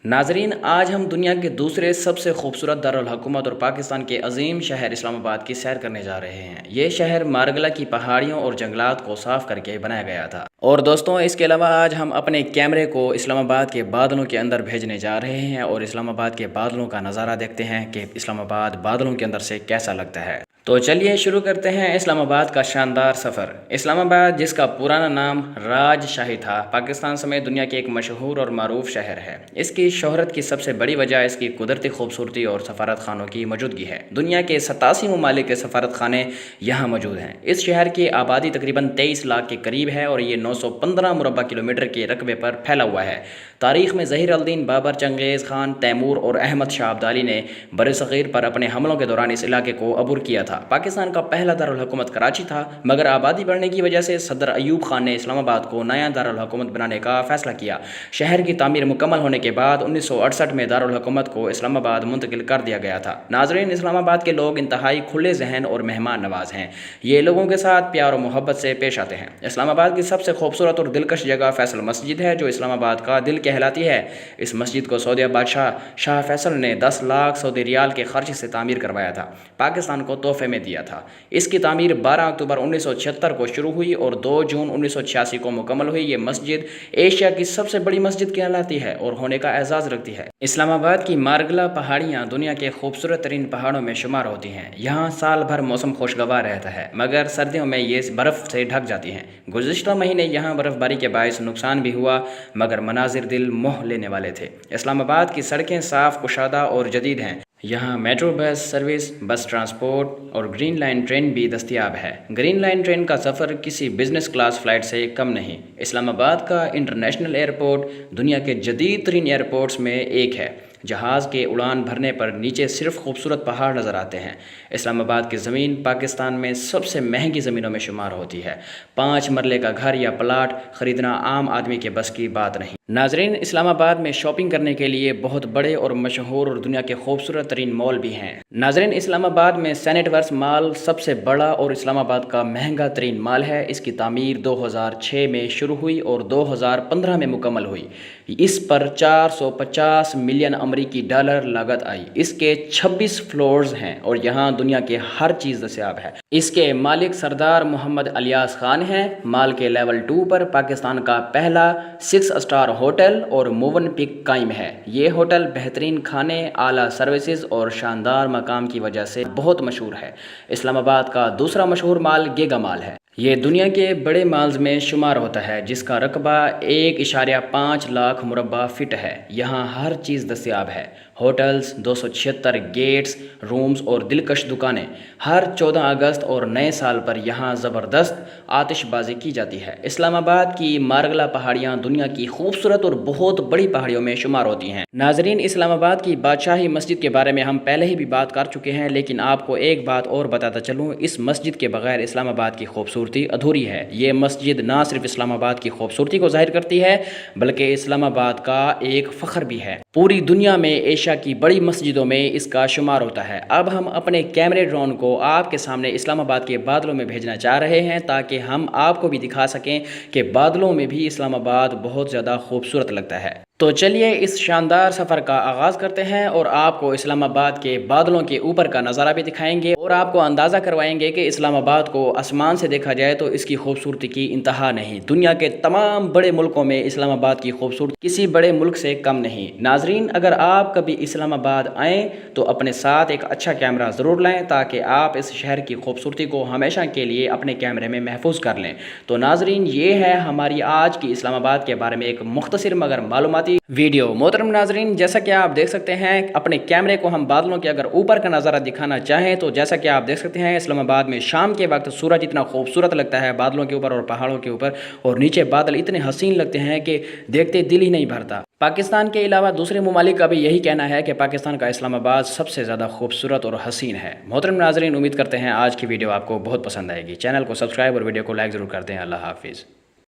नाजरीन, आज हम दुनिया के दूसरे सबसे खूबसूरत दारुल हुकूमत और पाकिस्तान के अजीम शहर इस्लामाबाद की सैर करने जा रहे हैं। ये शहर मारगला की पहाड़ियों और जंगलात को साफ करके बनाया गया था। और दोस्तों, इसके अलावा आज हम अपने कैमरे को इस्लामाबाद के बादलों के अंदर भेजने जा रहे हैं और इस्लामाबाद के बादलों का नज़ारा देखते हैं कि इस्लामाबाद बादलों के अंदर से कैसा लगता है। तो चलिए शुरू करते हैं इस्लामाबाद का शानदार सफ़र। इस्लामाबाद, जिसका पुराना नाम राजशाही था, पाकिस्तान समेत दुनिया के एक मशहूर और मरूफ शहर है। इसकी शोहरत की सबसे बड़ी वजह इसकी कुदरती खूबसूरती और सफारत खानों की मौजूदगी है। दुनिया के 87 ममालिक के सफारत खाने यहाँ मौजूद हैं। इस शहर की आबादी तकरीबन 23 लाख के करीब है और ये 915 मुरबा किलोमीटर के रकबे पर फैला हुआ है। तारीख़ में ज़हीर अल-दीन बाबर, चंगेज़ खान, तैमूर और अहमद शाह अब्दाली ने बरसग़ीर पर अपने हमलों के दौरान इस इलाके को अबूर किया था। पाकिस्तान का पहला दारुल हुकूमत कराची था, मगर आबादी बढ़ने की वजह से सदर अयूब खान ने इस्लामाबाद को नया दारुल हुकूमत बनाने का फ़ैसला किया। शहर की तामीर मुकम्मल होने के बाद 1968 में दारुल हुकूमत को इस्लामाबाद मुंतकिल कर दिया गया था। नाज़रीन, इस्लामाबाद के लोग इंतहाई खुले जहन और मेहमान नवाज हैं। ये लोगों के साथ प्यार और मोहब्बत से पेश आते हैं। इस्लामाबाद की सबसे खूबसूरत और दिलकश जगह फैसल मस्जिद है, जो इस्लामाबाद का दिल कहलाती है। इस मस्जिद को सऊदी बादशाह शाह फैसल ने 10 लाख सऊदी रियाल के खर्च से तामीर करवाया था, पाकिस्तान को तोहफे में दिया था। इसकी तामीर 12 अक्टूबर 1976 को शुरू हुई और 2 जून 1986 को मुकम्मल हुई। ये मस्जिद एशिया की सबसे बड़ी मस्जिद कहलाती है और होने का एजाज़ रखती है। इस्लामाबाद की मारगला पहाड़ियाँ दुनिया के खूबसूरत तरीन पहाड़ों में शुमार होती हैं। यहाँ साल भर मौसम खुशगवार रहता है, मगर सर्दियों में ये बर्फ़ से ढक जाती हैं। गुज़िश्ता महीने यहाँ बर्फ़बारी के बायस नुकसान भी हुआ, मगर मनाजिर दिल मोह लेने वाले थे। इस्लामाबाद की सड़कें साफ़, कुशादा और जदीद हैं। यहाँ मेट्रो बस सर्विस, बस ट्रांसपोर्ट और ग्रीन लाइन ट्रेन भी दस्तयाब है। ग्रीन लाइन ट्रेन का सफ़र किसी बिजनेस क्लास फ़्लाइट से कम नहीं। इस्लामाबाद का इंटरनेशनल एयरपोर्ट दुनिया के जदीद तरीन एयरपोर्ट्स में एक है। जहाज़ के उड़ान भरने पर नीचे सिर्फ खूबसूरत पहाड़ नज़र आते हैं। इस्लामाबाद की ज़मीन पाकिस्तान में सबसे महंगी ज़मीनों में शुमार होती है। 5 मरले का घर या प्लाट ख़रीदना आम आदमी के बस की बात नहीं। नाजरीन, इस्लामाबाद में शॉपिंग करने के लिए बहुत बड़े और मशहूर और दुनिया के खूबसूरत तरीन मॉल भी हैं। नाजरीन, इस्लामाबाद में सेनेट वर्स मॉल सबसे बड़ा और इस्लामाबाद का महंगा तरीन मॉल है। इसकी तामीर 2006 में शुरू हुई और 2015 में मुकम्मल हुई। इस पर 450 मिलियन अमरीकी डॉलर लागत आई। इसके 26 फ्लोर्स हैं और यहाँ दुनिया के हर चीज़ दस्तयाब है। इसके मालिक सरदार मोहम्मद अलियास खान हैं। मॉल के लेवल 2 पर पाकिस्तान का पहला 6 स्टार होटल और मोवन पिक कायम है। ये होटल बेहतरीन खाने, आला सर्विसेज और शानदार मकाम की वजह से बहुत मशहूर है। इस्लामाबाद का दूसरा मशहूर मॉल गीगा मॉल है। ये दुनिया के बड़े मॉल्स में शुमार होता है, जिसका रकबा 1.5 लाख मुरबा फिट है। यहाँ हर चीज़ दस्तयाब है। होटल्स, 276 गेट्स, रूम्स और दिलकश दुकानें। हर 14 अगस्त और नए साल पर यहाँ ज़बरदस्त आतिशबाजी की जाती है। इस्लामाबाद की मारगला पहाड़ियाँ दुनिया की खूबसूरत और बहुत बड़ी पहाड़ियों में शुमार होती हैं। नाजरीन, इस्लामाबाद की बादशाही मस्जिद के बारे में हम पहले ही भी बात कर चुके हैं, लेकिन आपको एक बात और बताता चलूँ, इस मस्जिद के बगैर इस्लामाबाद की खूबसूरती अधूरी है। ये मस्जिद ना सिर्फ इस्लामाबाद की खूबसूरती को ज़ाहिर करती है, बल्कि इस्लामाबाद का एक फ़ख्र भी है। पूरी दुनिया में एशिया की बड़ी मस्जिदों में इसका शुमार होता है। अब हम अपने कैमरे ड्रोन को आपके सामने इस्लामाबाद के बादलों में भेजना चाह रहे हैं, ताकि हम आपको भी दिखा सकें कि बादलों में भी इस्लामाबाद बहुत ज़्यादा खूबसूरत लगता है। तो चलिए इस शानदार सफ़र का आगाज़ करते हैं और आपको इस्लामाबाद के बादलों के ऊपर का नज़ारा भी दिखाएंगे और आपको अंदाज़ा करवाएंगे कि इस्लामाबाद को आसमान से देखा जाए तो इसकी खूबसूरती की इंतहा नहीं। दुनिया के तमाम बड़े मुल्कों में इस्लामाबाद की खूबसूरती किसी बड़े मुल्क से कम नहीं। नाजरीन, अगर आप कभी इस्लामाबाद आएँ तो अपने साथ एक अच्छा कैमरा ज़रूर लाएँ, ताकि आप इस शहर की खूबसूरती को हमेशा के लिए अपने कैमरे में महफूज कर लें। तो नाजरीन, ये है हमारी आज की इस्लामाबाद के बारे में एक मुख्तसर मगर मालूमाती वीडियो। मोहतरम नाजरीन, जैसा कि आप देख सकते हैं, अपने कैमरे को हम बादलों के अगर ऊपर का नज़ारा दिखाना चाहें तो जैसा कि आप देख सकते हैं, इस्लामाबाद में शाम के वक्त सूरज इतना खूबसूरत लगता है बादलों के ऊपर और पहाड़ों के ऊपर, और नीचे बादल इतने हसीन लगते हैं कि देखते दिल ही नहीं भरता। पाकिस्तान के अलावा दूसरे ममालिक का भी यही कहना है कि पाकिस्तान का इस्लामाबाद सबसे ज़्यादा खूबसूरत और हसीन है। मोहतरम नाजरीन, उम्मीद करते हैं आज की वीडियो आपको बहुत पसंद आएगी। चैनल को सब्सक्राइब और वीडियो को लाइक ज़रूर कर दें। अल्लाह हाफिज़।